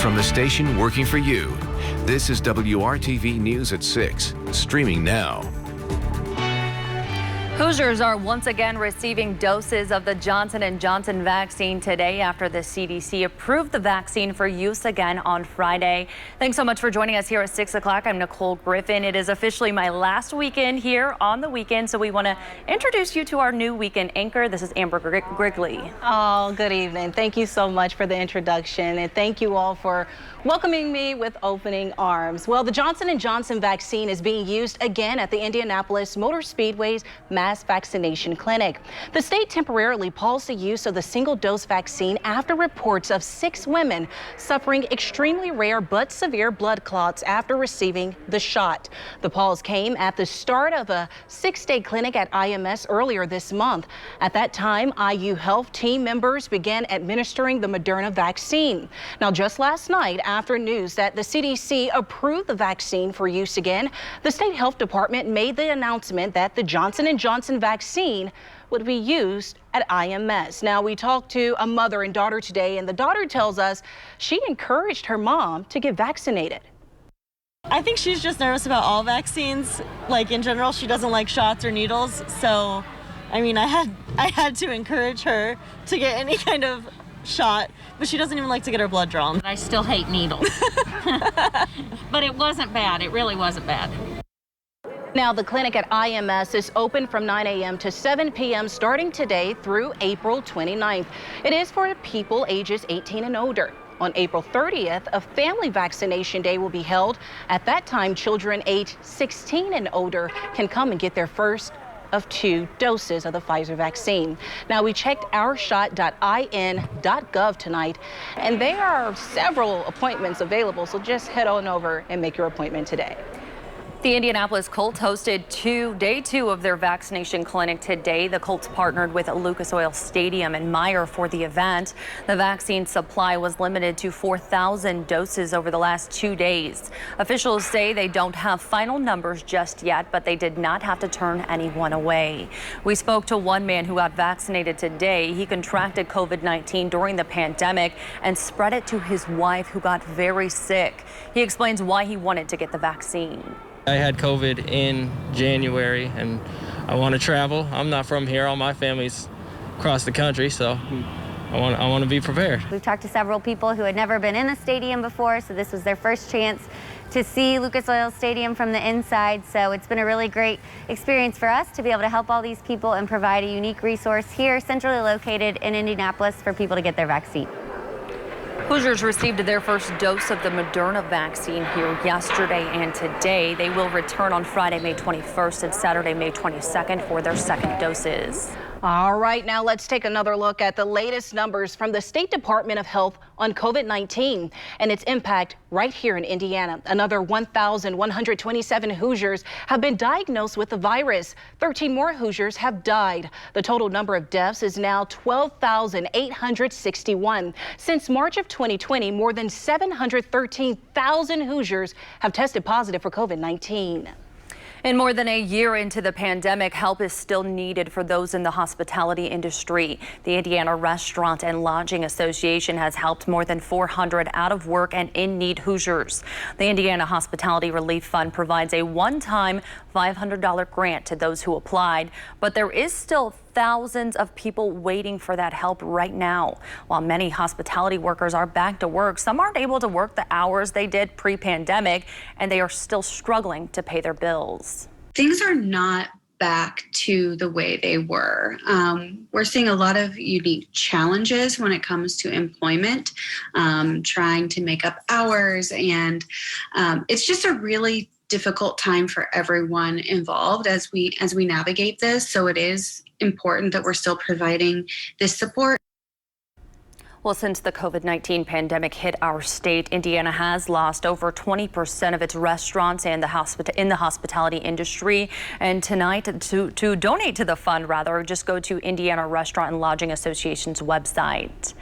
From the station working for you, this is WRTV News at 6, streaming now. Hoosiers are once again receiving doses of the Johnson & Johnson vaccine today after the CDC approved the vaccine for use again on Friday. Thanks so much for joining us here at 6 o'clock. I'm Nicole Griffin. It is officially my last weekend here on the weekend, so we want to introduce you to our new weekend anchor. This is Amber Grigley. Oh, good evening. Thank you so much for the introduction, and thank you all for welcoming me with opening arms. Well, the Johnson & Johnson vaccine is being used again at the Indianapolis Motor Speedway's mass vaccination clinic. The state temporarily paused the use of the single-dose vaccine after reports of 6 women suffering extremely rare but severe blood clots after receiving the shot. The pause came at the start of a 6-day clinic at IMS earlier this month. At that time, IU Health team members began administering the Moderna vaccine. Now, just last night, after news that the CDC approved the vaccine for use again, the state health department made the announcement that the Johnson & Johnson vaccine would be used at IMS. Now, we talked to a mother and daughter today, and the daughter tells us she encouraged her mom to get vaccinated. I think she's just nervous about all vaccines. Like, in general, she doesn't like shots or needles. So, I mean, I had to encourage her to get any kind of shot, but she doesn't even like to get her blood drawn. I still hate needles. But it wasn't bad. It really wasn't bad. Now, the clinic at IMS is open from 9 a.m. to 7 p.m. starting today through April 29th. It is for people ages 18 and older. On April 30th, a family vaccination day will be held. At that time, children aged 16 and older can come and get their first of 2 doses of the Pfizer vaccine. Now, we checked ourshot.in.gov tonight, and there are several appointments available, so just head on over and make your appointment today. The Indianapolis Colts hosted day 2 of their vaccination clinic today. The Colts partnered with Lucas Oil Stadium and Meyer for the event. The vaccine supply was limited to 4,000 doses over the last 2 days. Officials say they don't have final numbers just yet, but they did not have to turn anyone away. We spoke to one man who got vaccinated today. He contracted COVID-19 during the pandemic and spread it to his wife, who got very sick. He explains why he wanted to get the vaccine. I had COVID in January and I want to travel. I'm not from here. All my family's across the country, so I want to be prepared. We've talked to several people who had never been in a stadium before, so this was their first chance to see Lucas Oil Stadium from the inside. So it's been a really great experience for us to be able to help all these people and provide a unique resource here, centrally located in Indianapolis, for people to get their vaccine. Hoosiers received their first dose of the Moderna vaccine here yesterday and today. They will return on Friday, May 21st and Saturday, May 22nd for their second doses. All right, now let's take another look at the latest numbers from the State Department of Health on COVID-19 and its impact right here in Indiana. Another 1,127 Hoosiers have been diagnosed with the virus. 13 more Hoosiers have died. The total number of deaths is now 12,861. Since March of 2020, more than 713,000 Hoosiers have tested positive for COVID-19. And more than a year into the pandemic, help is still needed for those in the hospitality industry. The Indiana Restaurant and Lodging Association has helped more than 400 out of work and in-need Hoosiers. The Indiana Hospitality Relief Fund provides a one-time $500 grant to those who applied, but there is still thousands of people waiting for that help right now. While many hospitality workers are back to work, some aren't able to work the hours they did pre-pandemic, and they are still struggling to pay their bills. Things are not back to the way they were. We're seeing a lot of unique challenges when it comes to employment, trying to make up hours, and it's just a really difficult time for everyone involved as we navigate this. So it is important that we're still providing this support. Well, since the COVID-19 pandemic hit our state, Indiana has lost over 20% of its restaurants and in the hospitality industry. And tonight, to donate to the fund, just go to Indiana Restaurant and Lodging Association's website.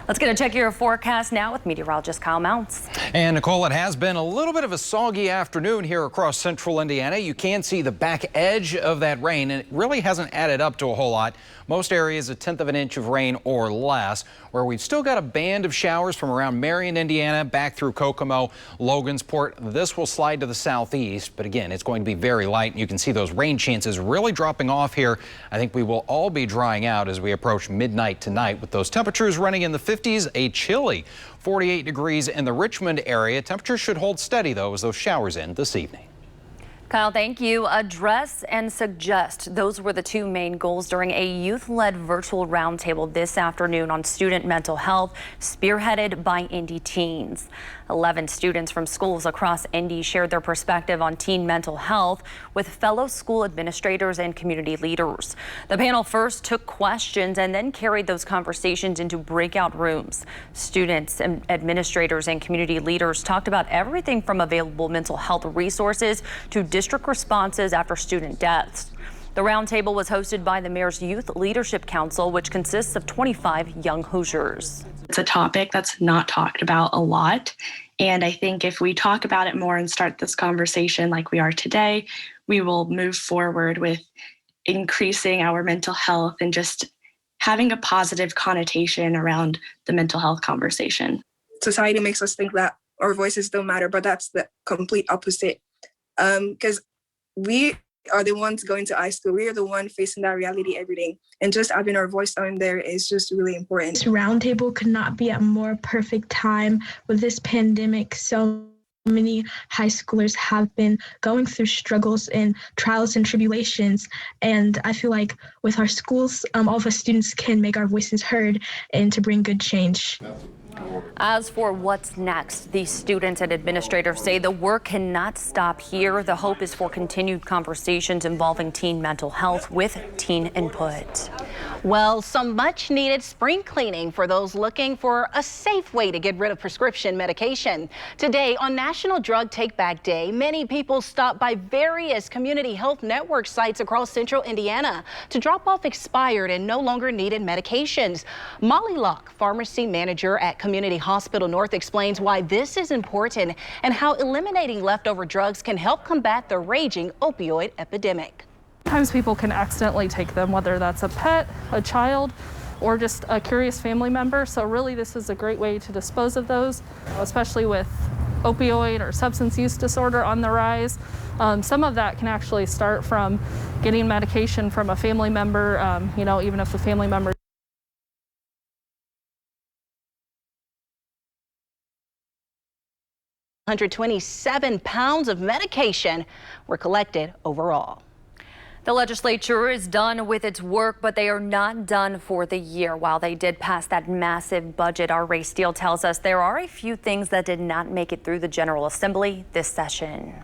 Let's get a check of your forecast now with meteorologist Kyle Mounts. And Nicole, it has been a little bit of a soggy afternoon here across central Indiana. You can see the back edge of that rain, and it really hasn't added up to a whole lot. Most areas a 1/10 of an inch of rain or less. Where we've still got a band of showers from around Marion, Indiana, back through Kokomo, Logansport. This will slide to the southeast, but again, it's going to be very light. You can see those rain chances really dropping off here. I think we will all be drying out as we approach midnight tonight with those temperatures running in the 50s, a chilly 48 degrees in the Richmond area. Temperatures should hold steady, though, as those showers end this evening. Kyle, thank you. Address and suggest. Those were the two main goals during a youth-led virtual roundtable this afternoon on student mental health, spearheaded by Indy teens. 11 students from schools across Indy shared their perspective on teen mental health with fellow school administrators and community leaders. The panel first took questions and then carried those conversations into breakout rooms. Students, administrators, and community leaders talked about everything from available mental health resources to district responses after student deaths. The roundtable was hosted by the Mayor's Youth Leadership Council, which consists of 25 young Hoosiers. It's a topic that's not talked about a lot. And I think if we talk about it more and start this conversation like we are today, we will move forward with increasing our mental health and just having a positive connotation around the mental health conversation. Society makes us think that our voices don't matter, but that's the complete opposite. Because we are the ones going to high school. We are the one facing that reality every day. And just having our voice on there is just really important. This roundtable could not be at a more perfect time with this pandemic. So many high schoolers have been going through struggles and trials and tribulations. And I feel like with our schools, all of us students can make our voices heard and to bring good change. As for what's next, these students and administrators say the work cannot stop here. The hope is for continued conversations involving teen mental health with teen input. Well, some much needed spring cleaning for those looking for a safe way to get rid of prescription medication. Today on National Drug Take Back Day, many people stop by various community health network sites across central Indiana to drop off expired and no longer needed medications. Molly Locke, pharmacy manager at Community Hospital North, explains why this is important and how eliminating leftover drugs can help combat the raging opioid epidemic. Sometimes people can accidentally take them, whether that's a pet, a child, or just a curious family member. So really this is a great way to dispose of those, especially with opioid or substance use disorder on the rise. Some of that can actually start from getting medication from a family member, even if the family member 127 pounds of medication were collected overall. The legislature is done with its work, but they are not done for the year. While they did pass that massive budget, our Ray Steele tells us there are a few things that did not make it through the General Assembly this session.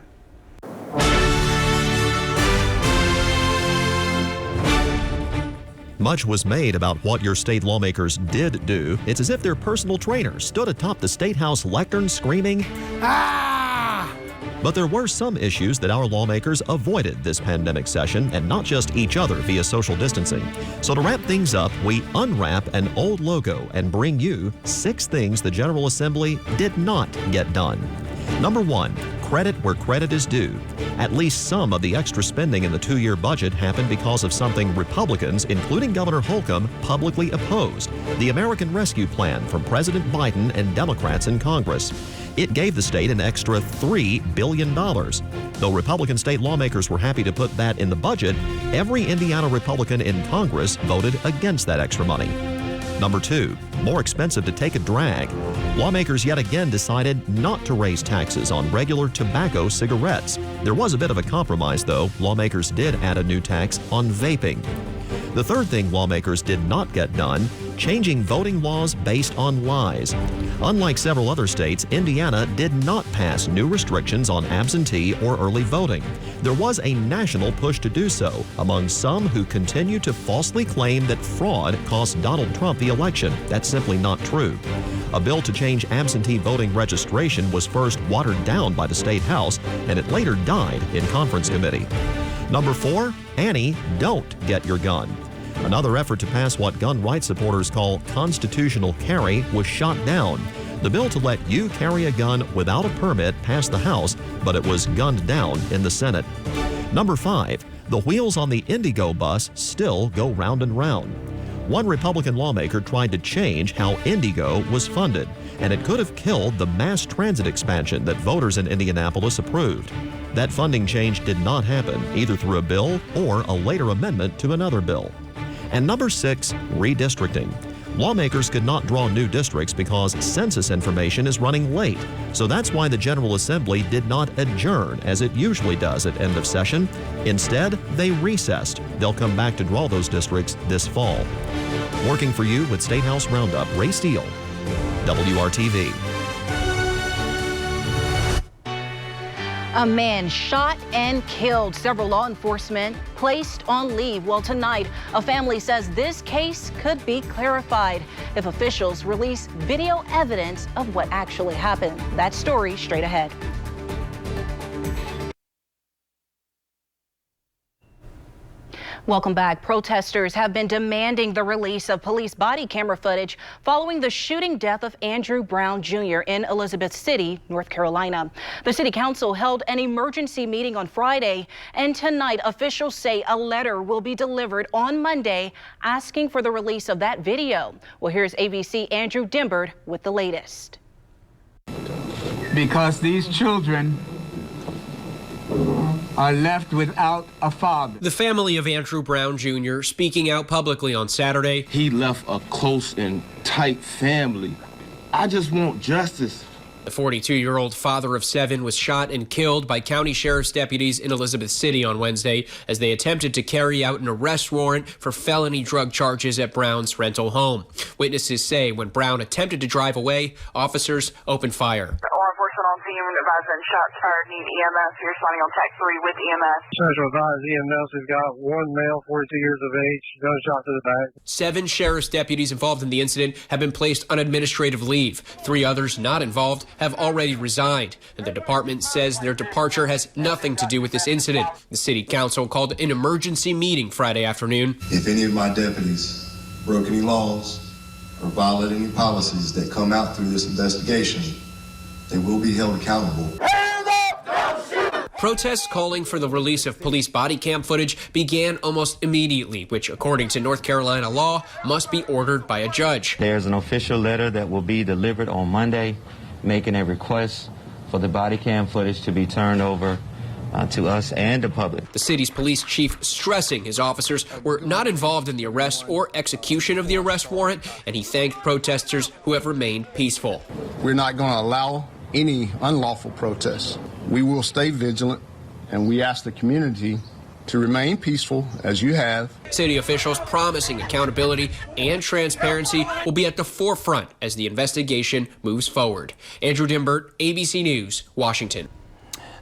Much was made about what your state lawmakers did do. It's as if their personal trainer stood atop the State House lectern screaming, "Ah!" But there were some issues that our lawmakers avoided this pandemic session, and not just each other via social distancing. So to wrap things up, we unwrap an old logo and bring you 6 things the General Assembly did not get done. Number 1, credit where credit is due. At least some of the extra spending in the 2-year budget happened because of something Republicans, including Governor Holcomb, publicly opposed: the American Rescue Plan from President Biden and Democrats in Congress. It gave the state an extra $3 billion. Though Republican state lawmakers were happy to put that in the budget, every Indiana Republican in Congress voted against that extra money. Number 2, more expensive to take a drag. Lawmakers yet again decided not to raise taxes on regular tobacco cigarettes. There was a bit of a compromise, though. Lawmakers did add a new tax on vaping. The third thing lawmakers did not get done: changing voting laws based on lies. Unlike several other states, Indiana did not pass new restrictions on absentee or early voting. There was a national push to do so among some who continue to falsely claim that fraud cost Donald Trump the election. That's simply not true. A bill to change absentee voting registration was first watered down by the State House, and it later died in conference committee. Number 4, Annie, don't get your gun. Another effort to pass what gun rights supporters call constitutional carry was shot down. The bill to let you carry a gun without a permit passed the House, but it was gunned down in the Senate. Number 5, the wheels on the Indigo bus still go round and round. One Republican lawmaker tried to change how Indigo was funded, and it could have killed the mass transit expansion that voters in Indianapolis approved. That funding change did not happen, either through a bill or a later amendment to another bill. And number 6, redistricting. Lawmakers could not draw new districts because census information is running late. So that's why the General Assembly did not adjourn as it usually does at end of session. Instead, they recessed. They'll come back to draw those districts this fall. Working for you with State House Roundup, Ray Steele, WRTV. A man shot and killed. Several law enforcement placed on leave. Well, tonight, a family says this case could be clarified if officials release video evidence of what actually happened. That story straight ahead. Welcome back. Protesters have been demanding the release of police body camera footage following the shooting death of Andrew Brown Jr. in Elizabeth City, North Carolina. The city council held an emergency meeting on Friday, and tonight officials say a letter will be delivered on Monday asking for the release of that video. Well, here's ABC Andrew Dimbert with the latest. Because these children are left without a father. The family of Andrew Brown Jr. speaking out publicly on Saturday. He left a close and tight family. I just want justice. The 42-year-old father of 7 was shot and killed by county sheriff's deputies in Elizabeth City on Wednesday as they attempted to carry out an arrest warrant for felony drug charges at Brown's rental home. Witnesses say when Brown attempted to drive away, officers opened fire. Law enforcement on scene advising shots fired, need EMS. You're responding on TAC 3 with EMS. Special advised EMS has got one male, 42 years of age, gunshot to the back. 7 sheriff's deputies involved in the incident have been placed on administrative leave. 3 others not involved have already resigned, and the department says their departure has nothing to do with this incident. The city council called an emergency meeting Friday afternoon. If any of my deputies broke any laws or violated any policies that come out through this investigation, they will be held accountable. Protests calling for the release of police body cam footage began almost immediately, which, according to North Carolina law, must be ordered by a judge. There's an official letter that will be delivered on Monday making a request for the body cam footage to be turned over to us and the public. The city's police chief stressing his officers were not involved in the arrest or execution of the arrest warrant, and he thanked protesters who have remained peaceful. We're not going to allow any unlawful protests. We will stay vigilant, and we ask the community to remain peaceful as you have. City officials promising accountability and transparency will be at the forefront as the investigation moves forward. Andrew Dimbert, ABC News, Washington.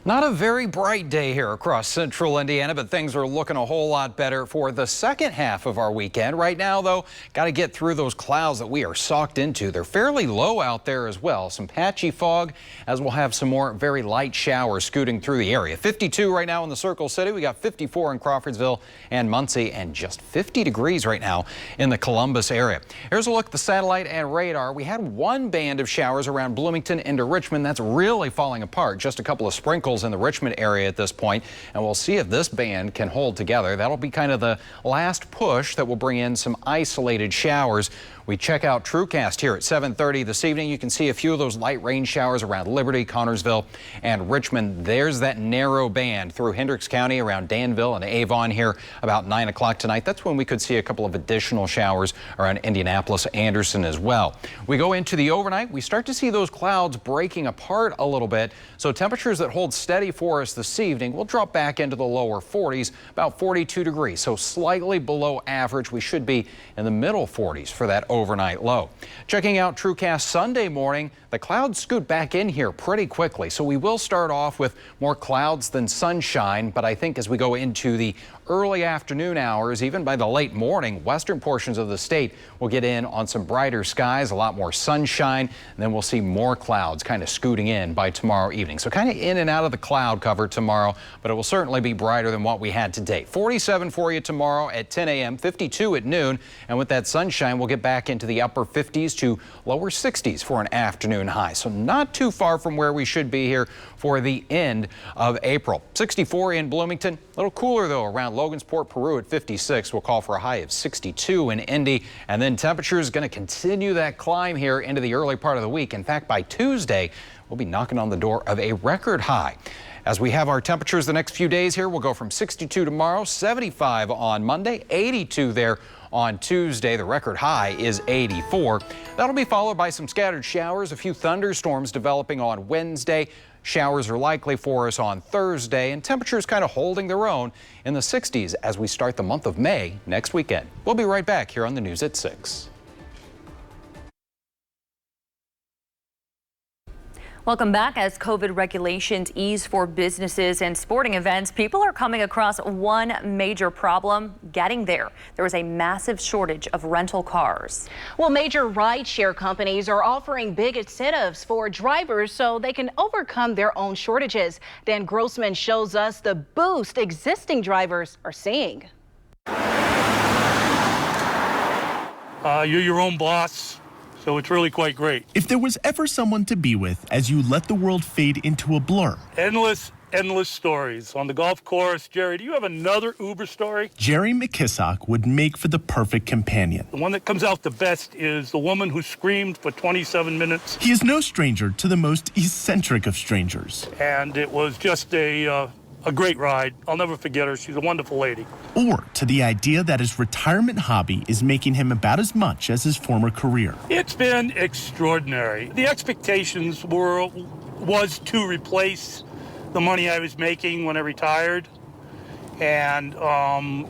Not a very bright day here across central Indiana, but things are looking a whole lot better for the second half of our weekend. Right now, though, got to get through those clouds that we are socked into. They're fairly low out there as well. Some patchy fog, as we'll have some more very light showers scooting through the area. 52 right now in the Circle City. We got 54 in Crawfordsville and Muncie, and just 50 degrees right now in the Columbus area. Here's a look at the satellite and radar. We had one band of showers around Bloomington into Richmond. That's really falling apart. Just a couple of sprinkles in the Richmond area at this point, and we'll see if this band can hold together. That'll be kind of the last push that will bring in some isolated showers. We check out TrueCast here at 7:30 this evening. You can see a few of those light rain showers around Liberty, Connorsville, and Richmond. There's that narrow band through Hendricks County around Danville and Avon here about 9 o'clock tonight. That's when we could see a couple of additional showers around Indianapolis, Anderson as well. We go into the overnight. We start to see those clouds breaking apart a little bit. So temperatures that hold steady for us this evening will drop back into the lower 40s, about 42 degrees. So slightly below average. We should be in the middle 40s for that overnight low. Checking out TrueCast Sunday morning, the clouds scoot back in here pretty quickly. So we will start off with more clouds than sunshine, but I think as we go into the early afternoon hours, even by the late morning, western portions of the state will get in on some brighter skies, a lot more sunshine, and then we'll see more clouds kind of scooting in by tomorrow evening. So kind of in and out of the cloud cover tomorrow, but it will certainly be brighter than what we had today. 47 for you tomorrow at 10 a.m., 52 at noon, and with that sunshine, we'll get back back into the upper 50s to lower 60s for an afternoon high. So not too far from where we should be here for the end of April. 64 in Bloomington. A little cooler, though, around Logansport, Peru at 56. We'll call for a high of 62 in Indy. And then temperatures going to continue that climb here into the early part of the week. In fact, by Tuesday, we'll be knocking on the door of a record high. As we have our temperatures the next few days here, we'll go from 62 tomorrow, 75 on Monday, 82 there on Tuesday. The record high is 84. That'll be followed by some scattered showers, a few thunderstorms developing on Wednesday. Showers are likely for us on Thursday, and temperatures kind of holding their own in the 60s as we start the month of May next weekend. We'll be right back here on the News at 6. Welcome back. As COVID regulations ease for businesses and sporting events, people are coming across one major problem: getting there. There is a massive shortage of rental cars. Well, major rideshare companies are offering big incentives for drivers so they can overcome their own shortages. Dan Grossman shows us the boost existing drivers are seeing. You're your own boss. So it's really quite great. If there was ever someone to be with as you let the world fade into a blur. Endless stories. On the golf course, Jerry, do you have another Uber story? Jerry McKissock would make for the perfect companion. The one that comes out the best is the woman who screamed for 27 minutes. He is no stranger to the most eccentric of strangers. And it was just a great ride. I'll never forget her. She's a wonderful lady. Or to the idea that his retirement hobby is making him about as much as his former career. It's been extraordinary. The expectations was to replace the money I was making when I retired. And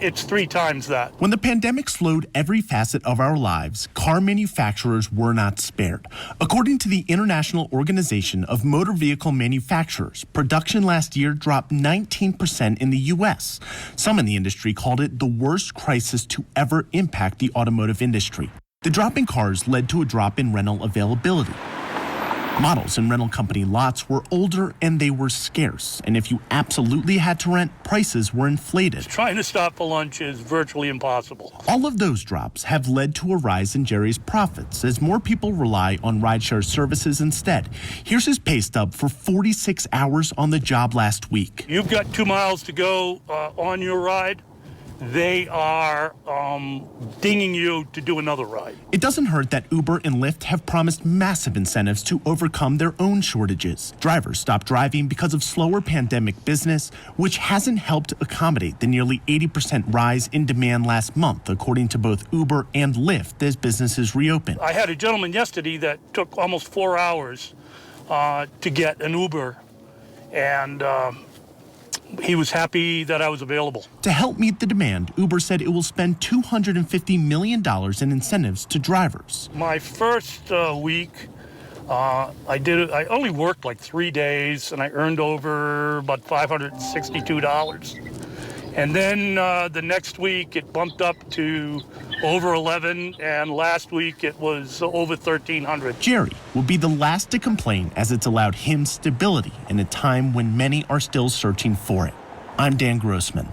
it's 3 times that. When the pandemic slowed every facet of our lives, car manufacturers were not spared. According to the International Organization of Motor Vehicle Manufacturers, production last year dropped 19% in the U.S. Some in the industry called it the worst crisis to ever impact the automotive industry. The drop in cars led to a drop in rental availability. Models in rental company lots were older and they were scarce. And if you absolutely had to rent, prices were inflated. Trying to stop for lunch is virtually impossible. All of those drops have led to a rise in Jerry's profits as more people rely on rideshare services instead. Here's his pay stub for 46 hours on the job last week. You've got 2 miles to go on your ride. They are dinging you to do another ride. It doesn't hurt that Uber and Lyft have promised massive incentives to overcome their own shortages. Drivers stopped driving because of slower pandemic business, which hasn't helped accommodate the nearly 80% rise in demand last month, according to both Uber and Lyft as businesses reopen. I had a gentleman yesterday that took almost 4 hours to get an Uber, and he was happy that I was available. To help meet the demand, Uber said it will spend $250 million in incentives to drivers. My first week, I only worked like 3 days, and I earned over about $562. And then the next week, it bumped up to over 11, and last week it was over 1,300. Jerry will be the last to complain as it's allowed him stability in a time when many are still searching for it. I'm Dan Grossman.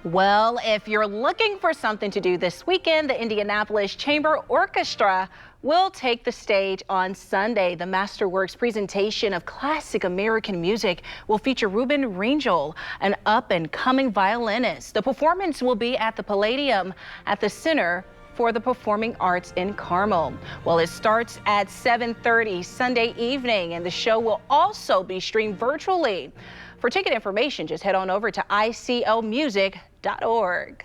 Well, if you're looking for something to do this weekend, the Indianapolis Chamber Orchestra will take the stage on Sunday. The Masterworks presentation of classic American music will feature Ruben Rangel, an up-and-coming violinist. The performance will be at the Palladium at the Center for the Performing Arts in Carmel. Well, it starts at 7:30 Sunday evening, and the show will also be streamed virtually. For ticket information, just head on over to iclmusic.org.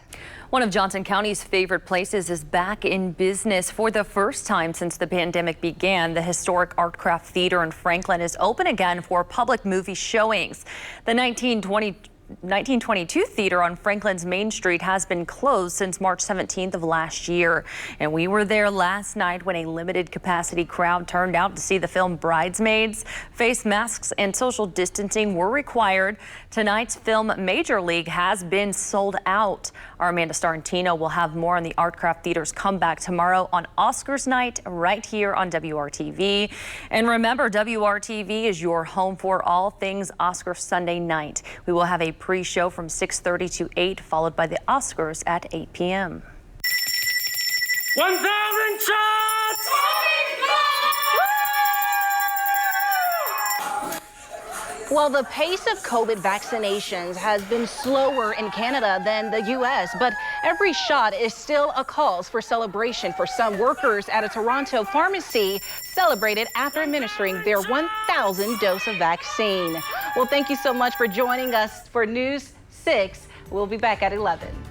One of Johnson County's favorite places is back in business for the first time since the pandemic began. The historic Artcraft Theater in Franklin is open again for public movie showings. The 1922 theater on Franklin's Main Street has been closed since March 17th of last year. And we were there last night when a limited capacity crowd turned out to see the film Bridesmaids. Face masks and social distancing were required. Tonight's film Major League has been sold out. Our Amanda Starantino will have more on the Artcraft Theater's comeback tomorrow on Oscars night right here on WRTV. And remember, WRTV is your home for all things Oscar Sunday night. We will have a pre-show from 6:30 to 8, followed by the Oscars at 8 p.m. 1,000 shots! Well, the pace of COVID vaccinations has been slower in Canada than the U.S., but every shot is still a cause for celebration for some workers at a Toronto pharmacy celebrated after administering their 1,000th dose of vaccine. Well, thank you so much for joining us for News 6. We'll be back at 11.